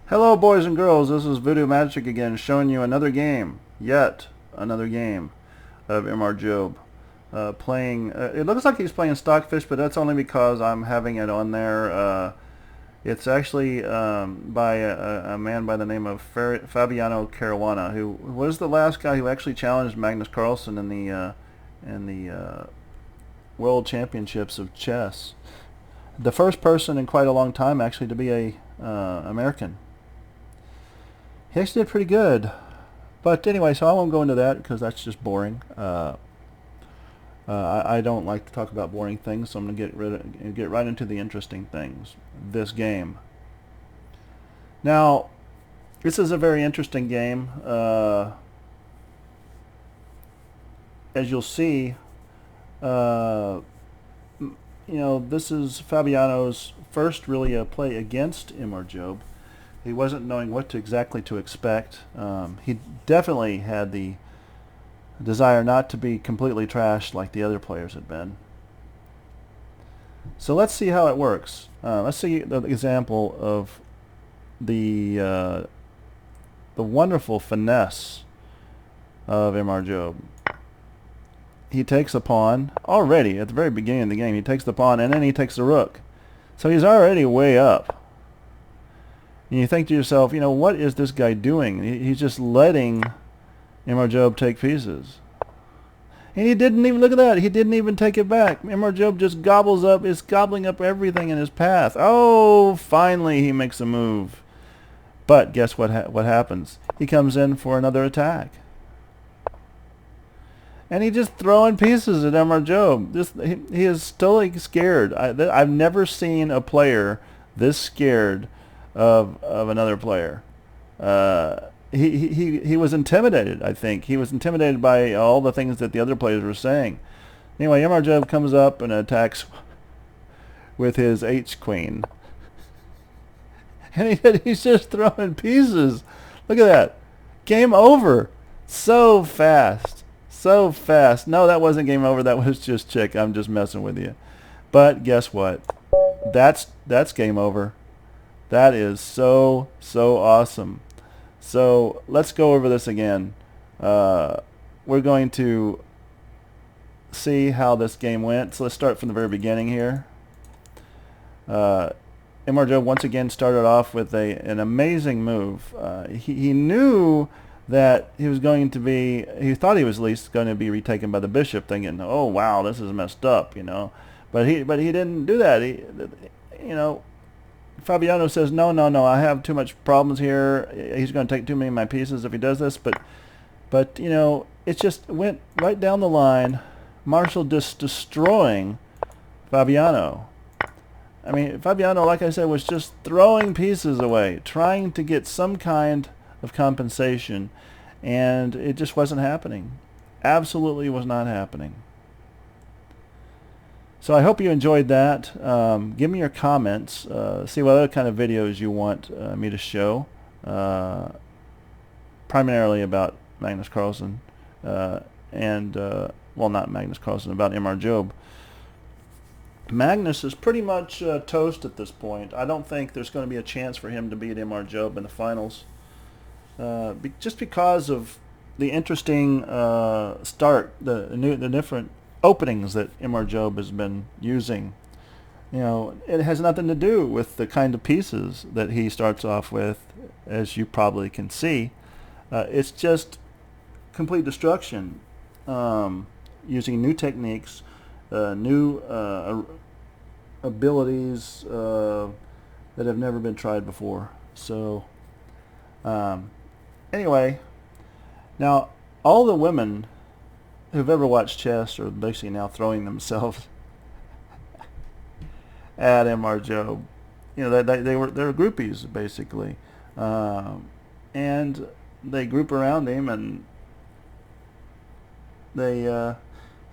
Hello boys and girls, this is Voodoo Magic again, showing you another game, yet another game of MRJobe. Playing, it looks like he's playing Stockfish, but that's only because I'm having it on there. It's actually by a man by the name of Fabiono Caruana, who was the last guy who actually challenged Magnus Carlsen in the World Championships of Chess. The first person in quite a long time actually to be a American. He actually did pretty good. But anyway, so I won't go into that because that's just boring. I don't like to talk about boring things, so I'm going to get right into the interesting things. This game. Now, this is a very interesting game. As you'll see, this is Fabiono's first really play against MRJobe. He wasn't knowing what exactly to expect. He definitely had the desire not to be completely trashed like the other players had been. So let's see how it works. Let's see the example of the wonderful finesse of MRJobe. He takes the pawn already at the very beginning of the game. He takes the pawn and then he takes the rook. So he's already way up. And you think to yourself, what is this guy doing? He's just letting MRJobe take pieces. And he didn't even, look at that, he didn't even take it back. MRJobe just is gobbling up everything in his path. Oh, finally he makes a move. But guess what happens? He comes in for another attack. And he's just throwing pieces at MRJobe. He is totally scared. I've never seen a player this scared of another player. He was intimidated, I think. He was intimidated by all the things that the other players were saying. Anyway, MRJobe comes up and attacks with his H-Queen. And he's just throwing pieces. Look at that. Game over. So fast. So fast. No, that wasn't game over. That was just check. I'm just messing with you. But guess what? That's game over. That is so awesome. So let's go over this again. We're going to see how this game went. So let's start from the very beginning here. MRJobe once again started off with an amazing move. He knew that he thought he was at least going to be retaken by the bishop, thinking, oh wow, this is messed up, But he didn't do that. Fabiono says, no, I have too much problems here. He's going to take too many of my pieces if he does this. But it just went right down the line. Marshall just destroying Fabiono. I mean, Fabiono, like I said, was just throwing pieces away, trying to get some kind of compensation, and it just wasn't happening. Absolutely was not happening. So I hope you enjoyed that. Give me your comments. See what other kind of videos you want me to show. Primarily about Magnus Carlsen. Well, not Magnus Carlsen, about MRJobe. Magnus is pretty much toast at this point. I don't think there's going to be a chance for him to beat MRJobe in the finals. Just because of the interesting start, the different openings that MRJobe has been using. It has nothing to do with the kind of pieces that he starts off with, as you probably can see. It's just complete destruction, using new techniques, new abilities that have never been tried before. So anyway, now all the women who've ever watched chess are basically now throwing themselves at MRJobe. They're groupies basically, and they group around him, and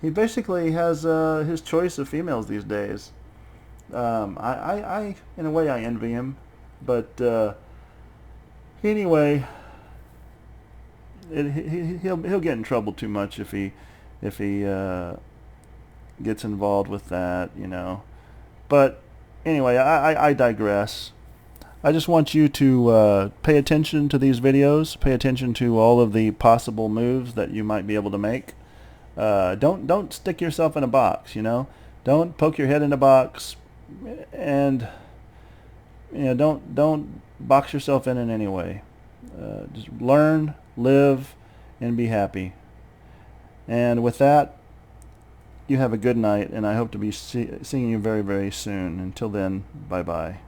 he basically has his choice of females these days. I in a way I envy him, but anyway, he'll get in trouble too much if he gets involved with that, But anyway, I digress. I just want you to pay attention to these videos, pay attention to all of the possible moves that you might be able to make. Don't stick yourself in a box, you know. Don't poke your head in a box, and don't box yourself in any way. Just learn, live, and be happy. And with that, you have a good night, and I hope to be seeing you very, very soon. Until then, bye-bye.